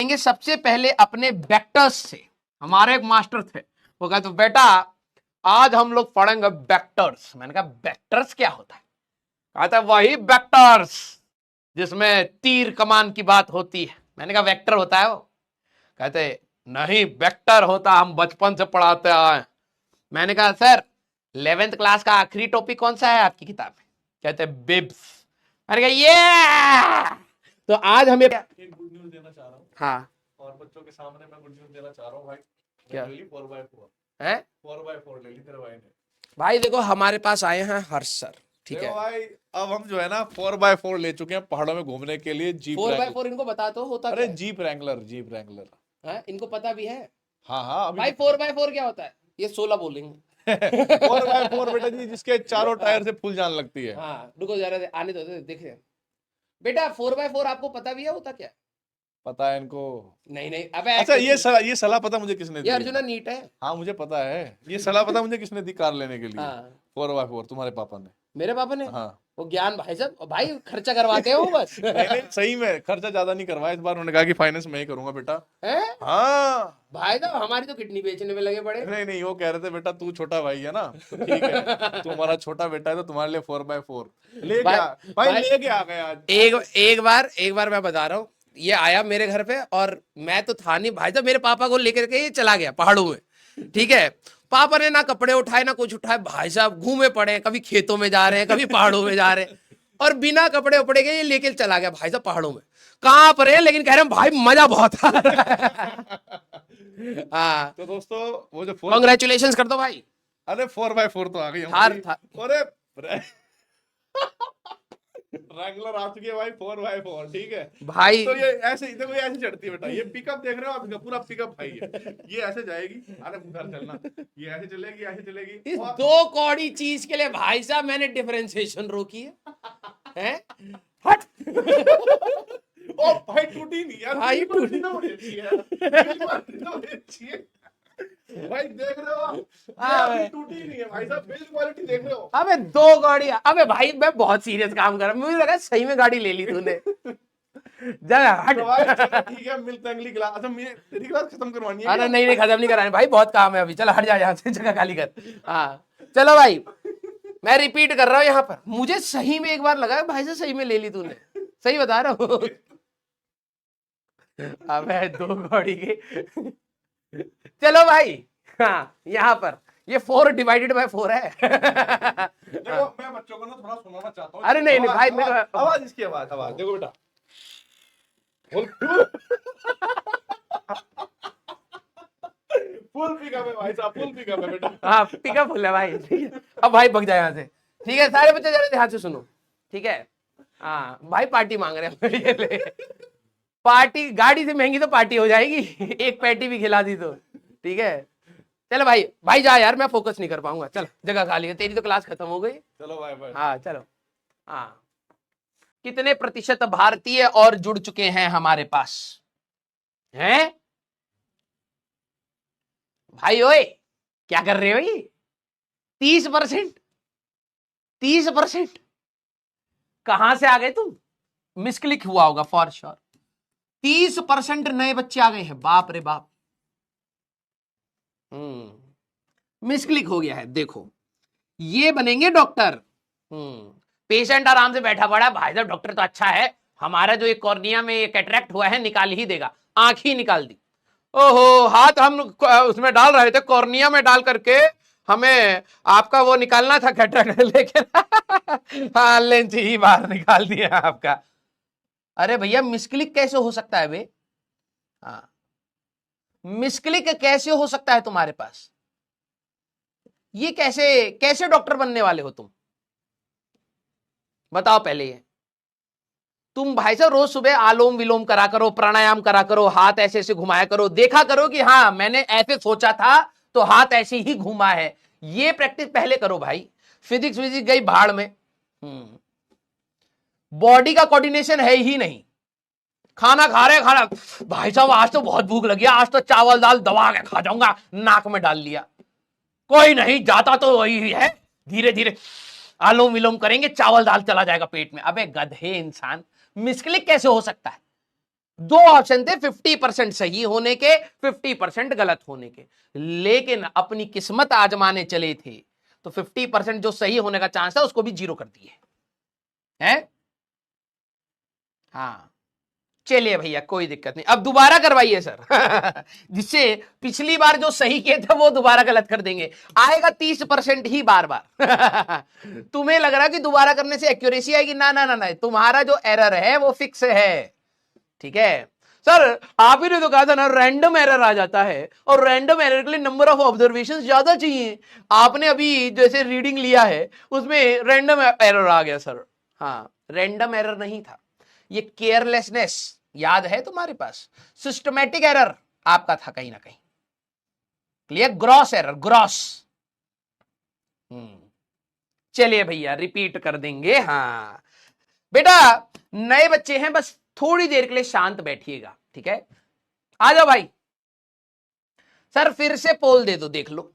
पढ़ेंगे सबसे पहले अपने वेक्टर्स से। हमारे एक मास्टर थे, वो कहते बेटा आज हम लोग पढ़ेंगे वेक्टर्स। मैंने कहा वेक्टर्स क्या होता है? कहता वही वेक्टर्स जिसमें तीर कमान की बात होती है। मैंने कहा वेक्टर होता है वो? कहते नहीं वेक्टर होता, हम बचपन से पढ़ाते आए। मैंने कहा सर 11th क्लास का आखिरी टॉपिक कौन सा है आपकी किताब में? कहते बिब्स। मैंने कहा ये तो आज हमें एक गुड न्यूज देना चाह रहा हूँ। हाँ, और बच्चों के सामने मैं गुड न्यूज देना चाह रहा हूँ भाई। क्या? 4x4 है 4x4 ले ली तेरे भाई ने। भाई देखो हमारे पास आए हैं हर्ष सर, ठीक देखो है। भाई अब हम जो है ना 4x4 ले चुके हैं पहाड़ों में घूमने के लिए। जीप 4x4 इनको बता तो होता अरे क्या जीप रैंगलर, जीप रैंगलर। है? इनको पता भी है हाँ हाँ अभी भाई 4x4 क्या होता है? ये 16 बोलेंगे। 4x4 बेटा जी जिसके चारों टायर से फुल जान लगती है। हाँ रुको जरा आने दो, देखे बेटा 4x4 आपको पता भी है होता क्या? पता है इनको? नहीं नहीं अबे अच्छा ये सलाह पता मुझे किसने दी ये है? अर्जुना नीट है। हाँ मुझे पता है। ये सलाह पता मुझे किसने दी कार लेने के लिए? हाँ 4x4 तुम्हारे पापा ने। मेरे पापा ने? हाँ वो ज्ञान भाई साहब, भाई खर्चा करवाते हैं वो बस। नहीं नहीं सही में खर्चा ज्यादा नहीं करवाया इस बार। उन्होंने कहा कि फाइनेंस मैं ही करूंगा बेटा। हैं? हाँ भाई साहब हमारी तो किडनी बेचने में लगे पड़े। नहीं नहीं वो कह रहे थे बेटा तू छोटा भाई है ना तो ठीक है तू हमारा छोटा बेटा है तो तुम्हारे लिए 4x4 ले भाई- गया भाई भाई- ले के आ गया आज। एक बार मैं बता रहा हूँ, ये आया मेरे घर पे और मैं तो था नहीं भाई साहब, मेरे पापा को लेकर के ये चला गया पहाड़ों में, ठीक है। पापा ने ना कपड़े उठाए ना कुछ उठाए, भाई साहब घूमे पड़े हैं, कभी खेतों में जा रहे हैं कभी पहाड़ों में जा रहे हैं, और बिना कपड़े उपड़े के ये लेके चला गया भाई साहब पहाड़ों में। कहाँ पर है लेकिन कह रहे हैं भाई मजा बहुत आ रहा है। हाँ तो दोस्तों वो जो कांग्रेचुलेशंस कर दो भाई। अरे 4x4 तो आ गई थार अरे रैंगलर आ चुकी है भाई 4x4 ठीक है भाई तो ये ऐसे देखो ये ऐसे चढ़ती है बेटा। ये पिकअप देख रहे हो आप? पूरा पिकअप भाई है। ये ऐसे जाएगी। अरे उधर चलना। ये ऐसे चलेगी ऐसे चलेगी। इस दो कौड़ी चीज के लिए भाई साहब मैंने डिफरेंशिएशन रोकी है, हैं? हट। ओ भाई टूटी नहीं यार। भाई टूटी तो बड़ी अच्छी है। तो बड़ी अच्छी है भाई देख रहे हो आप? हाँ ये भाई। टूटी नहीं है भाई साहब। बिल्ड क्वालिटी देख रहे हो? अबे दो गाड़ी, अबे भाई मैं बहुत सीरियस काम कर रहा हूँ, मुझे लगा सही में गाड़ी ले ली तूने। जा हट। तो भाई चलो ठीक है मिलते हैं अगली क्लास। अच्छा तेरी क्लास खत्म करवानी है अरे क्या? नहीं खत्म नहीं कराने भाई, बहुत काम है अभी, चल हट जा यहाँ से, जगह खाली कर। हाँ चलो भाई, मैं रिपीट कर रहा हूँ यहाँ पर, मुझे सही में एक बार लगा भाई से सही में ले ली तूने, सही बता रहा हूँ। अबे दो गाड़ी के। चलो भाई, हाँ यहाँ पर ये 4 डिवाइडेड बाय 4 है। देखो मैं बच्चों को ना थोड़ा सुनाना चाहता हूँ। अरे नहीं नहीं भाई आवाज इसकी आवाज देखो बेटा। फुल पिकअप है भाई साहब। फुल पिकअप है बेटा। हाँ पिकअप फुल है भाई, ठीक है। अब भाई भग जाए यहाँ से, ठीक है। सारे बच्चे जरा ध्यान से सुनो, ठीक है। हाँ भाई पार्टी मांग रहे हैं। ये ले पार्टी, गाड़ी से महंगी तो पार्टी हो जाएगी, एक पैटी भी खिला दी तो, ठीक है। चलो भाई, भाई जा यार, मैं फोकस नहीं कर पाऊंगा, चल जगह खाली है, तेरी तो क्लास खत्म हो गई। चलो भाई भाई। हाँ चलो। हाँ कितने प्रतिशत भारतीय और जुड़ चुके हैं हमारे पास हैं? भाई ओए क्या कर रहे हो? ये 30%, 30% कहां से आ गए तुम? मिसक्लिक हुआ होगा फॉर श्योर। 30% नए बच्चे आ गए हैं, बाप रे बाप। मिसक्लिक हो गया है, देखो ये बनेंगे डॉक्टर। पेशेंट आराम से बैठा पड़ा है, भाई साहब डॉक्टर तो अच्छा है, हमारा जो एक कॉर्निया में कैटरेक्ट हुआ है निकाल ही देगा, आंख ही निकाल दी। ओहो हाथ हम उसमें डाल रहे थे, कॉर्निया में डाल करके हमें आपका वो निकालना था कैटरेक्ट, लेकिन हाँ लेंस ही बाहर निकाल दिया आपका। अरे भैया मिसक्लिक कैसे हो सकता है बे? हाँ मिसक्लिक कैसे हो सकता है तुम्हारे पास? ये कैसे कैसे डॉक्टर बनने वाले हो तुम? बताओ पहले ये। तुम भाई साहब रोज सुबह आलोम विलोम करा करो, प्राणायाम करा करो, हाथ ऐसे ऐसे घुमाया करो, देखा करो कि हाँ मैंने ऐसे सोचा था तो हाथ ऐसे ही घुमा है, ये प्रैक्टिस पहले करो भाई। फिजिक्स गई भाड़ में। बॉडी का कोऑर्डिनेशन है ही नहीं। खाना खा रहे, खाना भाई साहब आज तो बहुत भूख लगी, आज तो चावल दाल दबा के खा जाऊंगा, नाक में डाल लिया, कोई नहीं जाता तो वही है, धीरे धीरे आलोम विलोम करेंगे चावल दाल चला जाएगा पेट में। अबे गधे इंसान, मिसक्लिक कैसे हो सकता है? दो ऑप्शन थे 50% सही होने के, 50% गलत होने के, लेकिन अपनी किस्मत आजमाने चले थे तो 50% जो सही होने का चांस था उसको भी जीरो कर दिए है। हाँ चलिए भैया कोई दिक्कत नहीं, अब दोबारा करवाइए सर जिससे पिछली बार जो सही किए थे वो दोबारा गलत कर देंगे, आएगा 30% ही बार बार तुम्हें लग रहा है कि दोबारा करने से एक्यूरेसी आएगी, ना ना ना ना, तुम्हारा जो एरर है वो फिक्स है, ठीक है। सर आप ही ने तो कहा था ना रैंडम एरर आ जाता है, और रैंडम एरर के लिए नंबर ऑफ ऑब्जर्वेशंस ज्यादा चाहिए, आपने अभी जैसे रीडिंग लिया है उसमें रैंडम एरर आ गया सर। हाँ रैंडम एरर नहीं था, ये केयरलेसनेस, याद है तुम्हारे पास, सिस्टमैटिक एरर आपका था कहीं ना कहीं, क्लियर, ग्रॉस एरर, ग्रॉस। चलिए भैया रिपीट कर देंगे। हाँ बेटा नए बच्चे हैं, बस थोड़ी देर के लिए शांत बैठिएगा, ठीक है, आ जाओ भाई। सर फिर से पोल दे दो, देख लो,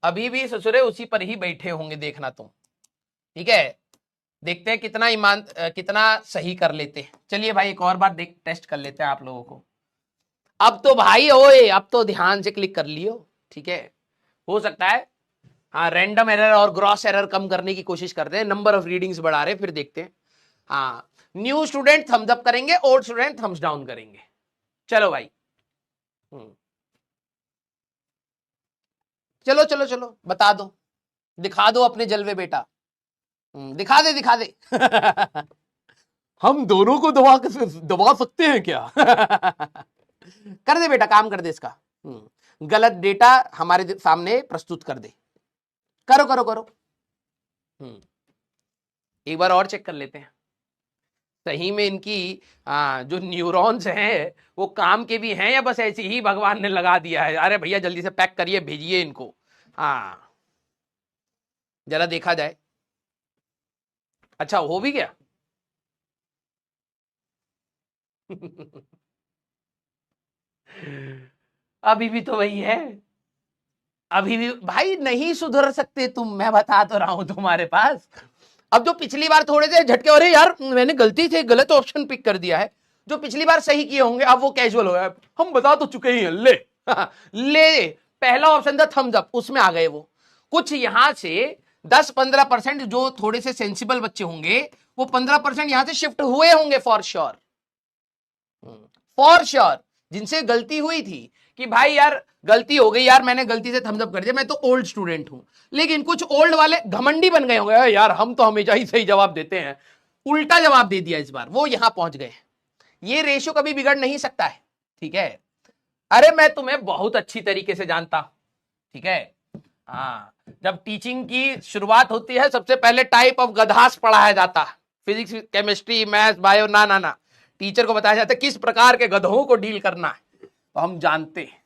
अभी भी ससुरे उसी पर ही बैठे होंगे, देखना तुम, ठीक है, देखते हैं कितना कितना सही कर लेते हैं। चलिए भाई एक और बार देख टेस्ट कर लेते हैं आप लोगों को। अब तो भाई ओए, अब तो ध्यान से क्लिक कर लियो, ठीक है, हो सकता है हाँ रैंडम एरर और ग्रॉस एरर कम करने की कोशिश करते हैं, नंबर ऑफ रीडिंग्स बढ़ा रहे हैं, फिर देखते हैं। हाँ न्यू स्टूडेंट थम्स अप करेंगे, ओल्ड स्टूडेंट थम्स डाउन करेंगे। चलो भाई चलो चलो चलो बता दो, दिखा दो अपने जलवे बेटा, दिखा दे दिखा दे हम दोनों को दबा सकते हैं क्या कर दे बेटा, काम कर दे इसका, गलत डेटा हमारे सामने प्रस्तुत कर दे, करो करो करो। एक बार और चेक कर लेते हैं सही में इनकी जो न्यूरॉन्स हैं वो काम के भी हैं या बस ऐसे ही भगवान ने लगा दिया है। अरे भैया जल्दी से पैक करिए भेजिए इनको, हाँ जरा देखा जाए। अच्छा हो भी गया अभी भी तो वही है, अभी भी भाई नहीं सुधर सकते तुम, मैं बता तो रहा हूं तुम्हारे पास। अब जो पिछली बार थोड़े से झटके, अरे यार मैंने गलती से गलत ऑप्शन पिक कर दिया है, जो पिछली बार सही किए होंगे अब वो कैजुअल हो गया, हम बता तो चुके ही हैं, ले ले, पहला ऑप्शन था थम्स अप, उसमें आ गए वो, कुछ यहां से 10-15% जो थोड़े से सेंसिबल बच्चे होंगे वो 15% यहां से शिफ्ट हुए होंगे फॉर श्योर, फॉर श्योर, जिनसे गलती हुई थी कि भाई यार गलती हो गई यार, मैंने गलती से थम्स अप कर दिया, मैं तो ओल्ड स्टूडेंट हूं, लेकिन कुछ ओल्ड वाले घमंडी बन गए होंगे, यार हम तो हमेशा ही सही जवाब देते हैं, उल्टा जवाब दे दिया इस बार, वो यहां पहुंच गए। ये रेशियो कभी बिगड़ नहीं सकता है, ठीक है। अरे मैं तुम्हें बहुत अच्छी तरीके से जानता हूं, ठीक है, हाँ जब टीचिंग की शुरुआत होती है सबसे पहले टाइप ऑफ गधास पढ़ाया जाता है, फिजिक्स केमिस्ट्री मैथ्स बायो, ना ना ना, टीचर को बताया जाता है किस प्रकार के गधों को डील करना है, तो हम जानते हैं।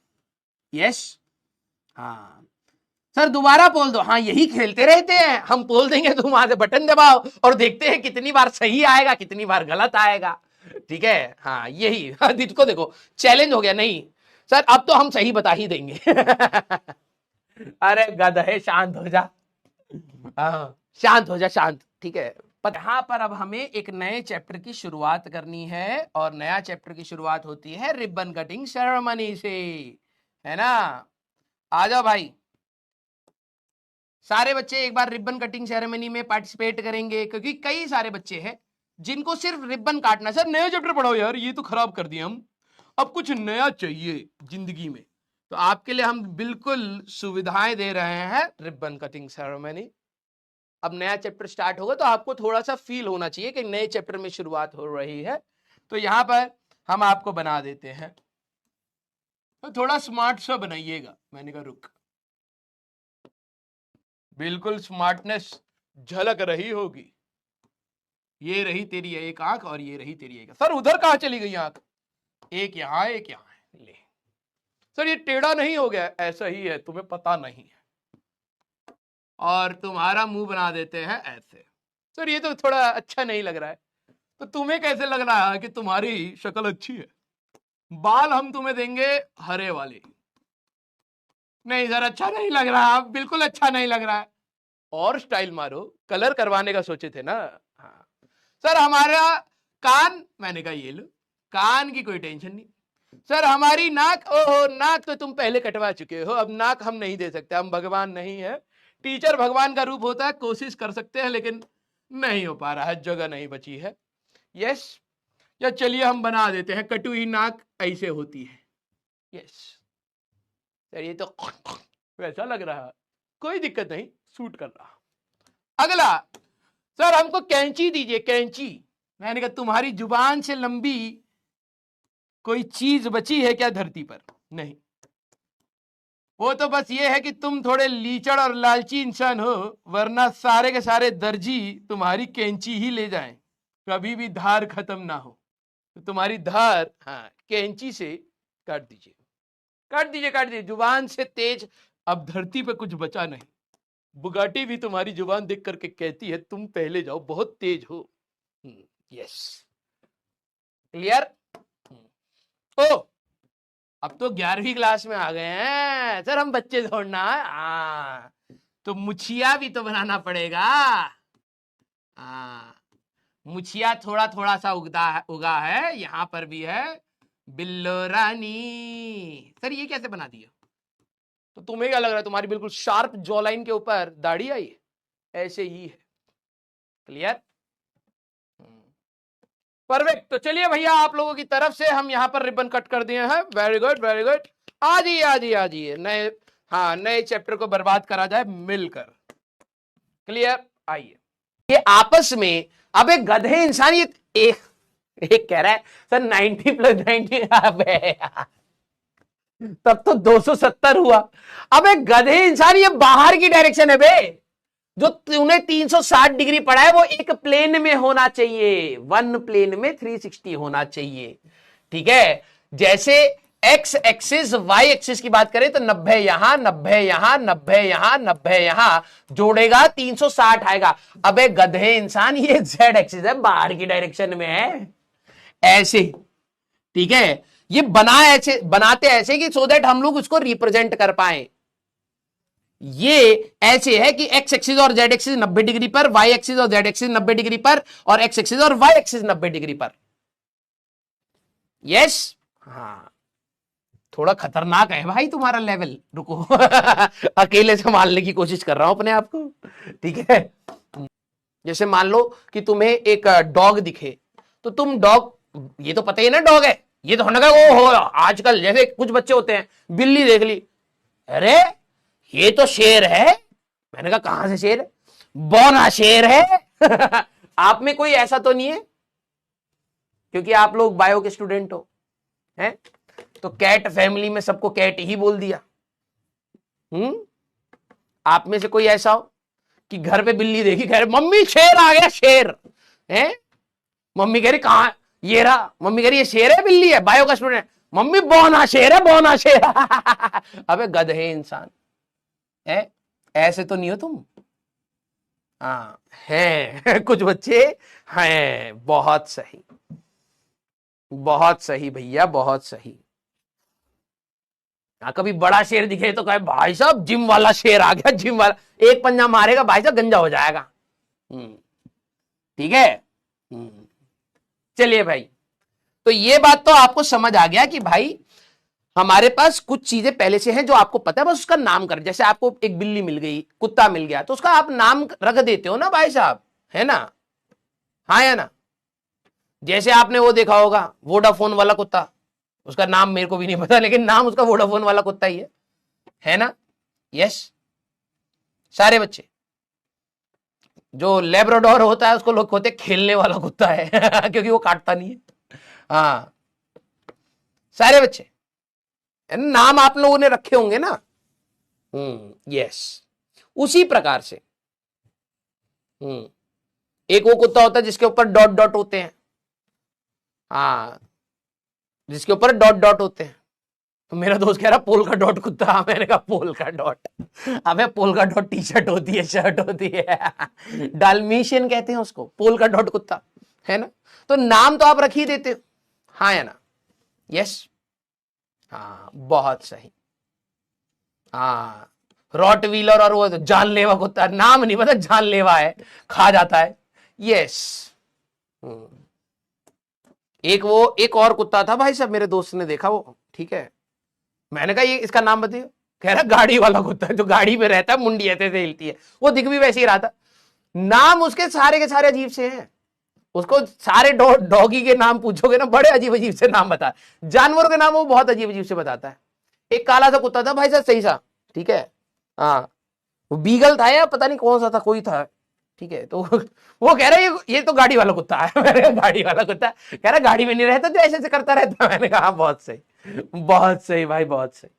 यस हाँ सर दोबारा बोल दो, हाँ यही खेलते रहते हैं हम, बोल देंगे तुम वहां से बटन दबाओ और देखते हैं कितनी बार सही आएगा कितनी बार गलत आएगा, ठीक है, हाँ यही हाँ, इसको देखो चैलेंज हो गया, नहीं सर अब तो हम सही बता ही देंगे अरे गधे शांत हो जा, हाँ शांत हो जा शांत, ठीक है। यहां पर अब हमें एक नए चैप्टर की शुरुआत करनी है, और नया चैप्टर की शुरुआत होती है रिबन कटिंग सेरेमनी से, है ना, आ जाओ भाई सारे बच्चे एक बार रिबन कटिंग सेरेमनी में पार्टिसिपेट करेंगे, क्योंकि कई सारे बच्चे हैं जिनको सिर्फ रिबन काटना, सर नया चैप्टर पढ़ाओ यार, ये तो खराब कर दिया हम, अब कुछ नया चाहिए जिंदगी में, तो आपके लिए हम बिल्कुल सुविधाएं दे रहे हैं, रिबन कटिंग सेरेमनी। अब नया चैप्टर स्टार्ट होगा तो आपको थोड़ा सा फील होना चाहिए कि नए चैप्टर में शुरुआत हो रही है, तो यहां पर हम आपको बना देते हैं, तो थोड़ा स्मार्ट सा बनाइएगा, मैंने कहा रुक, बिल्कुल स्मार्टनेस झलक रही होगी, ये रही तेरी एक आंख और ये रही तेरी एक, सर उधर कहां चली गई आंख, एक यहां एक यहां, ले सर ये टेढ़ा नहीं हो गया, ऐसा ही है तुम्हें पता नहीं है, और तुम्हारा मुंह बना देते हैं ऐसे, सर ये तो थोड़ा अच्छा नहीं लग रहा है, तो तुम्हें कैसे लग रहा है कि तुम्हारी शक्ल अच्छी है, बाल हम तुम्हें देंगे हरे वाले, नहीं सर अच्छा नहीं लग रहा, बिल्कुल अच्छा नहीं लग रहा है, और स्टाइल मारो, कलर करवाने का सोचे थे ना, हाँ सर हमारा कान, मैंने कहा ये लो, कान की कोई टेंशन नहीं। सर हमारी नाक, ओहो नाक तो तुम पहले कटवा चुके हो, अब नाक हम नहीं दे सकते, हम भगवान नहीं है। टीचर भगवान का रूप होता है, कोशिश कर सकते हैं लेकिन नहीं हो पा रहा है, जगह नहीं बची है। यस, या चलिए हम बना देते हैं, कटी हुई नाक ऐसे होती है। यस सर, ये तो वैसा लग रहा है, कोई दिक्कत नहीं, सूट कर रहा। अगला, सर हमको कैंची दीजिए, कैंची। मैंने कहा तुम्हारी जुबान से लंबी कोई चीज बची है क्या धरती पर? नहीं, वो तो बस ये है कि तुम थोड़े लीचड़ और लालची इंसान हो, वरना सारे के सारे दर्जी तुम्हारी कैंची ही ले जाएं, कभी भी धार खत्म ना हो। तो तुम्हारी धार, हाँ, कैंची से काट दीजिए, काट दीजिए, काट दीजिए। जुबान से तेज अब धरती पे कुछ बचा नहीं। बुगाटी भी तुम्हारी जुबान देख करके कहती है तुम पहले जाओ, बहुत तेज हो। Yes, clear? ओ, अब तो 11वीं क्लास में आ गए हैं सर, हम बच्चे छोड़ना है। हाँ, तो मुछिया भी तो बनाना पड़ेगा। हाँ, मुछिया थोड़ा थोड़ा सा उगा है, यहां पर भी है। बिल्लो रानी, सर ये कैसे बना दिया? तो तुम्हें क्या लग रहा है तुम्हारी बिल्कुल शार्प जॉ लाइन के ऊपर दाढ़ी आई है? ऐसे ही है। क्लियर? परफेक्ट। तो चलिए भैया, आप लोगों की तरफ से हम यहाँ पर रिबन कट कर दिए हैं। Very good, very good. आ जाइए, आ जाइए, आ जाइए। नए, हाँ, नए चैप्टर को बर्बाद करा जाए मिलकर। क्लियर? आइए। ये आपस में, अब एक गधे इंसान, ये एक कह रहा है सर 90 + 90 तब तो 270 हुआ। अब एक गधे इंसान, ये बाहर की डायरेक्शन है बे। जो तूने 360 डिग्री पढ़ा है वो एक प्लेन में होना चाहिए, वन प्लेन में 360 होना चाहिए। ठीक है, जैसे एक्स एक्सिस वाई एक्सिस की बात करें तो 90 यहां, 90 यहां, 90 यहां, 90 यहां, जोड़ेगा 360 आएगा। अब एक गधे इंसान, ये जेड एक्सिस है, बाहर की डायरेक्शन में है, ऐसे। ठीक है, ये बनाते ऐसे कि सो दैट हम लोग उसको रिप्रेजेंट कर पाए। ये ऐसे है कि एक्स एक्सिस और जेड एक्सिस 90 डिग्री पर, वाई एक्सिस और जेड एक्सिस 90 डिग्री पर, और एक्स एक्सिस और वाई एक्सिस 90 डिग्री पर। यस, हाँ, थोड़ा खतरनाक है भाई तुम्हारा लेवल, रुको अकेले संभालने की कोशिश कर रहा हूं अपने आप को। ठीक है, जैसे मान लो कि तुम्हें एक डॉग दिखे, तो तुम डॉग, ये तो पता ही ना डॉग है, ये तो होने का वो हो। आजकल जैसे कुछ बच्चे होते हैं, बिल्ली देख ली, अरे ये तो शेर है। मैंने कहा कहां से शेर है? बौना शेर है। आप में कोई ऐसा तो नहीं है? क्योंकि आप लोग बायो के स्टूडेंट हो, हैं? तो कैट फैमिली में सबको कैट ही बोल दिया। आप में से कोई ऐसा हो कि घर पे बिल्ली देखी, कह रहे मम्मी शेर आ गया, शेर है? मम्मी कह रही कहां, ये रहा। मम्मी कह रही ये शेर है बिल्ली है? बायो का स्टूडेंट, मम्मी बौना शेर है, बौना शेर। अबे गधे इंसान है, ऐसे तो नहीं हो तुम। हाँ हैं कुछ बच्चे हैं। बहुत सही, बहुत सही भैया, बहुत सही। कभी बड़ा शेर दिखे तो कहे भाई साहब जिम वाला शेर आ गया, जिम वाला, एक पंजा मारेगा भाई साहब गंजा हो जाएगा। ठीक है, चलिए भाई, तो ये बात तो आपको समझ आ गया कि भाई हमारे पास कुछ चीजें पहले से हैं जो आपको पता है, बस उसका नाम कर। जैसे आपको एक बिल्ली मिल गई, कुत्ता मिल गया, तो उसका आप नाम रख देते हो ना भाई साहब, है ना? हाँ या ना? जैसे आपने वो देखा होगा वोडाफोन वाला कुत्ता, उसका नाम मेरे को भी नहीं पता, लेकिन नाम उसका वोडाफोन वाला कुत्ता ही है ना? यस, सारे बच्चे। जो लेब्राडोर होता है उसको लोग होते खेलने वाला कुत्ता है क्योंकि वो काटता नहीं है। हाँ, सारे बच्चे नाम आप लोगों ने रखे होंगे ना। यस, उसी प्रकार से एक वो कुत्ता होता है जिसके ऊपर डॉट डॉट होते हैं। हाँ, जिसके ऊपर डॉट डॉट होते हैं। तो मेरा दोस्त कह रहा पोल का डॉट कुत्ता। मैंने कहा पोल का डॉट, अबे पोल का डॉट टी शर्ट होती है, शर्ट होती है। डाल्मेशियन कहते हैं उसको, पोल का डॉट कुत्ता, है ना? तो नाम तो आप रख ही देते हो, हाँ या ना? यस, हाँ, बहुत सही। हाँ, रॉट व्हीलर और वो जानलेवा कुत्ता, नाम नहीं पता, जानलेवा है, खा जाता है। यस, एक और कुत्ता था भाई साहब, मेरे दोस्त ने देखा वो, ठीक है, मैंने कहा ये इसका नाम बताइए, कह रहा गाड़ी वाला कुत्ता है, जो गाड़ी में रहता है, मुंडी ऐसे से हिलती है, वो दिख भी वैसे ही रहा था। नाम उसके सारे के सारे अजीब से हैं, उसको सारे डॉगी के नाम पूछोगे ना, बड़े अजीब अजीब से नाम बता, जानवरों के नाम वो बहुत अजीब अजीब से बताता है। एक काला सा कुत्ता था भाई साहब, सही सा, ठीक है, हाँ, वो बीगल था या पता नहीं कौन सा था, कोई था, ठीक है, तो वो कह रहा है ये तो गाड़ी वाला कुत्ता है। मैंने कहा गाड़ी वाला कुत्ता, कह रहा गाड़ी में नहीं रहता तो ऐसे ऐसे करता रहता। मैंने कहा बहुत सही भाई, बहुत सही।